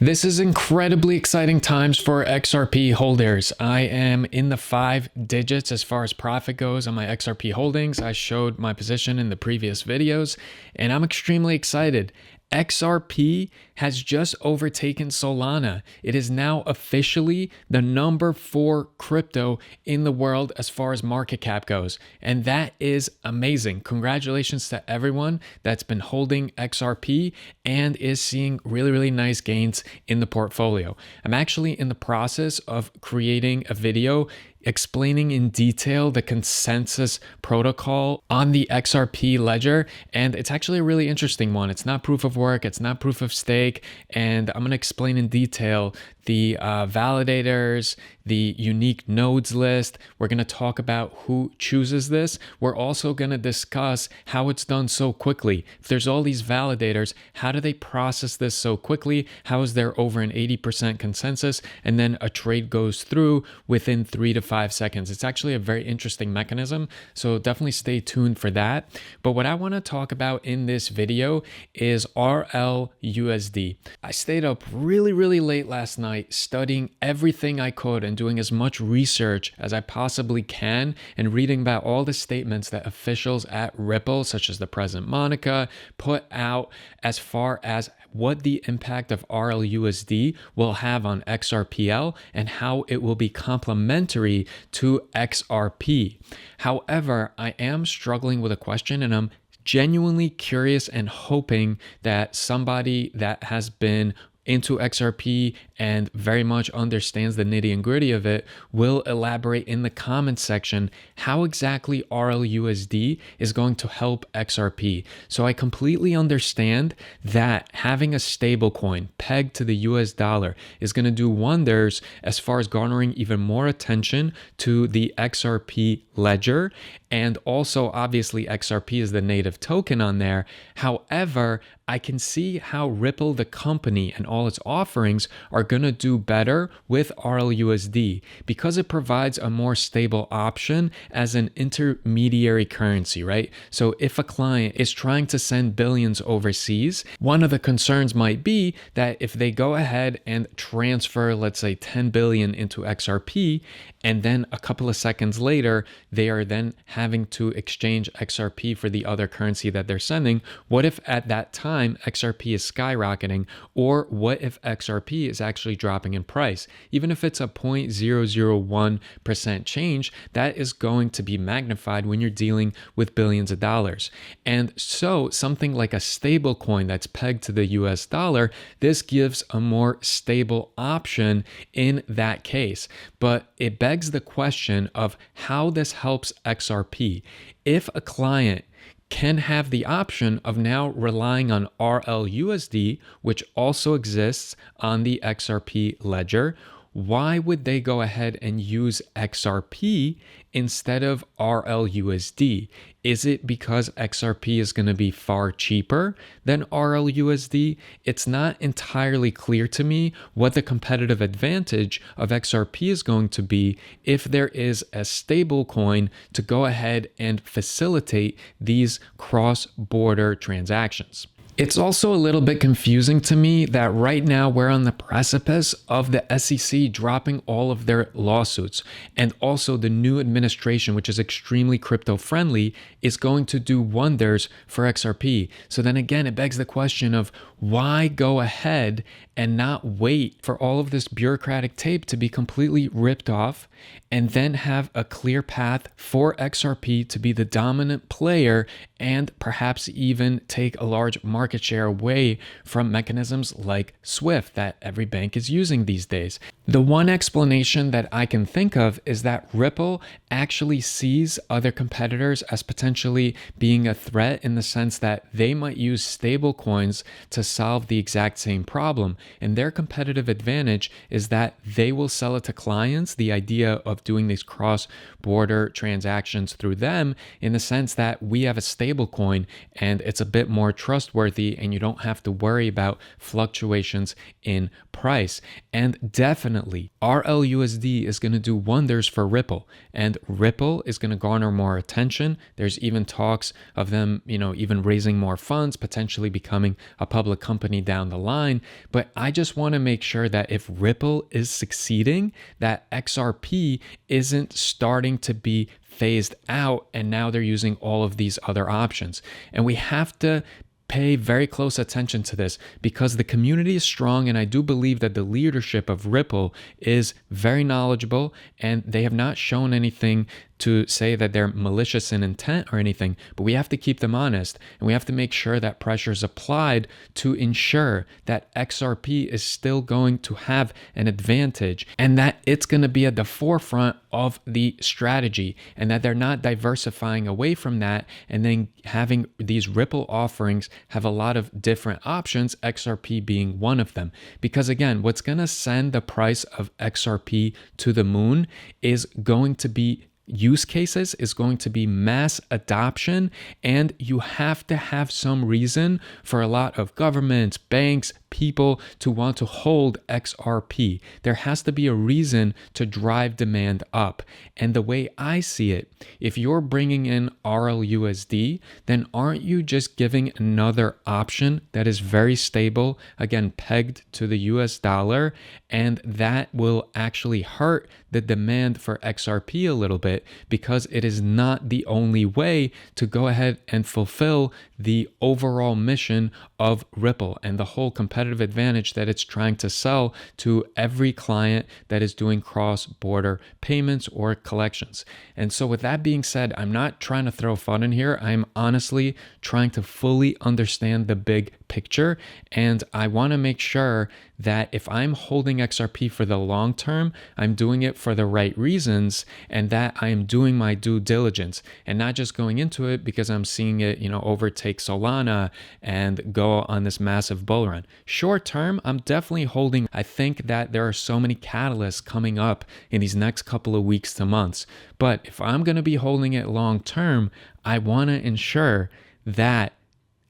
This is incredibly exciting times for XRP holders. I am in the 5 digits as far as profit goes on my XRP holdings. I showed my position in the previous videos, and I'm extremely excited. XRP has just overtaken Solana. It is now officially the number 4 crypto in the world as far as market cap goes. And that is amazing. Congratulations to everyone that's been holding XRP and is seeing really nice gains in the portfolio. I'm actually in the process of creating a video explaining in detail the consensus protocol on the XRP ledger, and it's actually a really interesting one. It's not proof of work, it's not proof of stake, and I'm going to explain in detail the validators, the unique nodes list. We're going to talk about who chooses this. We're also going to discuss how it's done so quickly. If there's all these validators, how do they process this so quickly? How is there over an 80% consensus and then a trade goes through within 3 to 5 seconds? It's actually a very interesting mechanism, so definitely stay tuned for that. But what I want to talk about in this video is RLUSD. I stayed up really late last night studying everything I could and doing as much research as I possibly can and reading about all the statements that officials at Ripple, such as the President Monica, put out as far as what the impact of RLUSD will have on XRPL and how it will be complementary to XRP. However, I am struggling with a question, and I'm genuinely curious and hoping that somebody that has been into XRP and very much understands the nitty and gritty of it will elaborate in the comments section how exactly RLUSD is going to help XRP. So I completely understand that having a stable coin pegged to the US dollar is going to do wonders as far as garnering even more attention to the XRP ledger. And also, obviously, XRP is the native token on there. However, I can see how Ripple, the company, and all its offerings are going to do better with RLUSD because it provides a more stable option as an intermediary currency, right? So if a client is trying to send billions overseas, one of the concerns might be that if they go ahead and transfer, let's say, 10 billion into XRP, and then a couple of seconds later, they are then having to exchange XRP for the other currency that they're sending. What if at that time XRP is skyrocketing? Or what if XRP is actually dropping in price? Even if it's a 0.001% change, that is going to be magnified when you're dealing with billions of dollars. And so something like a stable coin that's pegged to the US dollar, this gives a more stable option in that case. But it begs the question of how this helps XRP. If a client can have the option of now relying on RLUSD, which also exists on the XRP ledger, why would they go ahead and use XRP instead of RLUSD? Is it because XRP is going to be far cheaper than RLUSD? It's not entirely clear to me what the competitive advantage of XRP is going to be if there is a stable coin to go ahead and facilitate these cross-border transactions. It's also a little bit confusing to me that right now we're on the precipice of the SEC dropping all of their lawsuits, and also the new administration, which is extremely crypto friendly, is going to do wonders for XRP. So then again, it begs the question of why go ahead and not wait for all of this bureaucratic tape to be completely ripped off and then have a clear path for XRP to be the dominant player and perhaps even take a large market share away from mechanisms like SWIFT that every bank is using these days. The one explanation that I can think of is that Ripple actually sees other competitors as potentially being a threat in the sense that they might use stable coins to solve the exact same problem. And their competitive advantage is that they will sell it to clients, the idea of doing these cross-border transactions through them, in the sense that we have a stable coin and it's a bit more trustworthy and you don't have to worry about fluctuations in price. And definitely RLUSD is going to do wonders for Ripple, and Ripple is going to garner more attention. There's even talks of them, even raising more funds, potentially becoming a public company down the line. But I just want to make sure that if Ripple is succeeding, that XRP isn't starting to be phased out and now they're using all of these other options. And we have to pay very close attention to this because the community is strong, and I do believe that the leadership of Ripple is very knowledgeable, and they have not shown anything to say that they're malicious in intent or anything, but we have to keep them honest, and we have to make sure that pressure is applied to ensure that XRP is still going to have an advantage and that it's going to be at the forefront of the strategy, and that they're not diversifying away from that and then having these Ripple offerings have a lot of different options, XRP being one of them. Because again, what's going to send the price of XRP to the moon is going to be use cases, is going to be mass adoption, and you have to have some reason for a lot of governments, banks, people to want to hold XRP. There has to be a reason to drive demand up. And the way I see it, if you're bringing in RLUSD, then aren't you just giving another option that is very stable, again, pegged to the US dollar, and that will actually hurt the demand for XRP a little bit because it is not the only way to go ahead and fulfill the overall mission of Ripple and the whole competitive advantage that it's trying to sell to every client that is doing cross-border payments or collections. And so with that being said, I'm not trying to throw fun in here. I'm honestly trying to fully understand the big picture, and I want to make sure that if I'm holding XRP for the long term, I'm doing it for the right reasons, and that I am doing my due diligence and not just going into it because I'm seeing it, overtake Solana and go on this massive bull run. Short term, I'm definitely holding. I think that there are so many catalysts coming up in these next couple of weeks to months. But if I'm going to be holding it long term, I want to ensure that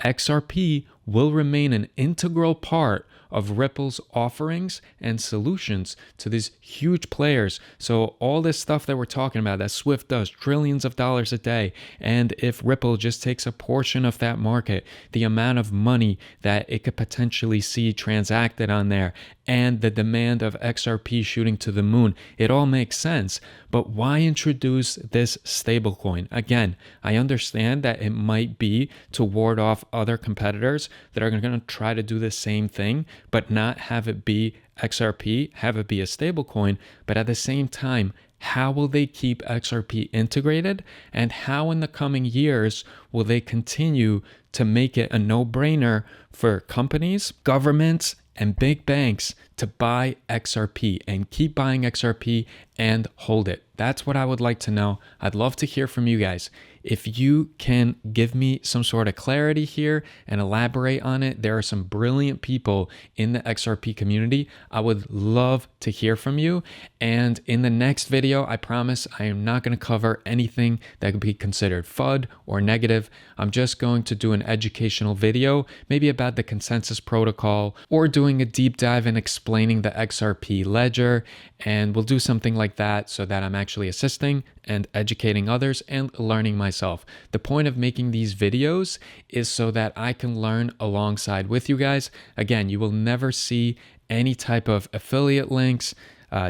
XRP will remain an integral part of Ripple's offerings and solutions to these huge players. So all this stuff that we're talking about that Swift does, trillions of dollars a day, and if Ripple just takes a portion of that market, the amount of money that it could potentially see transacted on there, and the demand of XRP shooting to the moon, it all makes sense. But why introduce this stablecoin? Again, I understand that it might be to ward off other competitors that are going to try to do the same thing, but not have it be XRP, have it be a stablecoin. But at the same time, how will they keep XRP integrated? And how in the coming years will they continue to make it a no-brainer for companies, governments, and big banks to buy XRP and keep buying XRP and hold it? That's what I would like to know. I'd love to hear from you guys. If you can give me some sort of clarity here and elaborate on it, there are some brilliant people in the XRP community. I would love to hear from you. And in the next video, I promise I am not going to cover anything that could be considered FUD or negative. I'm just going to do an educational video, maybe about the consensus protocol, or doing a deep dive and explaining the XRP ledger. And we'll do something like that so that I'm actually assisting and educating others and learning myself. The point of making these videos is so that I can learn alongside with you guys. Again, you will never see any type of affiliate links,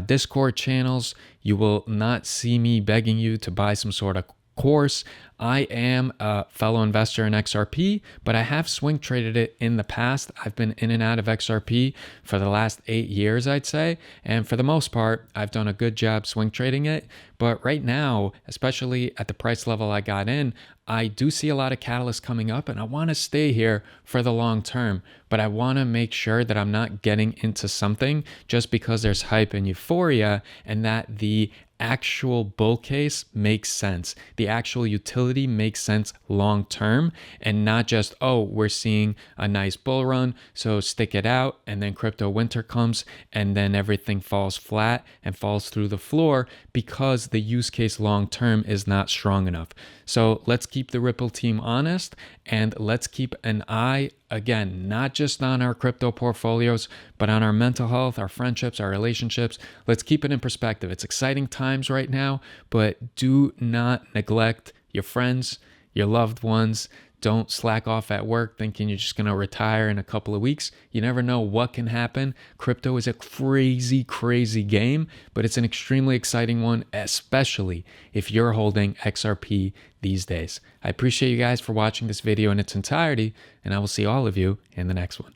Discord channels. You will not see me begging you to buy some sort of course. I am a fellow investor in XRP, but I have swing traded it in the past. I've been in and out of XRP for the last 8 years, I'd say. And for the most part, I've done a good job swing trading it. But right now, especially at the price level I got in, I do see a lot of catalysts coming up, and I want to stay here for the long term. But I want to make sure that I'm not getting into something just because there's hype and euphoria, and that the actual bull case makes sense. The actual utility makes sense long term, and not just, oh, we're seeing a nice bull run, so stick it out, and then crypto winter comes and then everything falls flat and falls through the floor because the use case long term is not strong enough. So let's keep the Ripple team honest, and let's keep an eye, again, not just on our crypto portfolios, but on our mental health, our friendships, our relationships. Let's keep it in perspective. It's exciting times right now, but do not neglect your friends, your loved ones. Don't slack off at work thinking you're just going to retire in a couple of weeks. You never know what can happen. Crypto is a crazy, crazy game, but it's an extremely exciting one, especially if you're holding XRP these days. I appreciate you guys for watching this video in its entirety, and I will see all of you in the next one.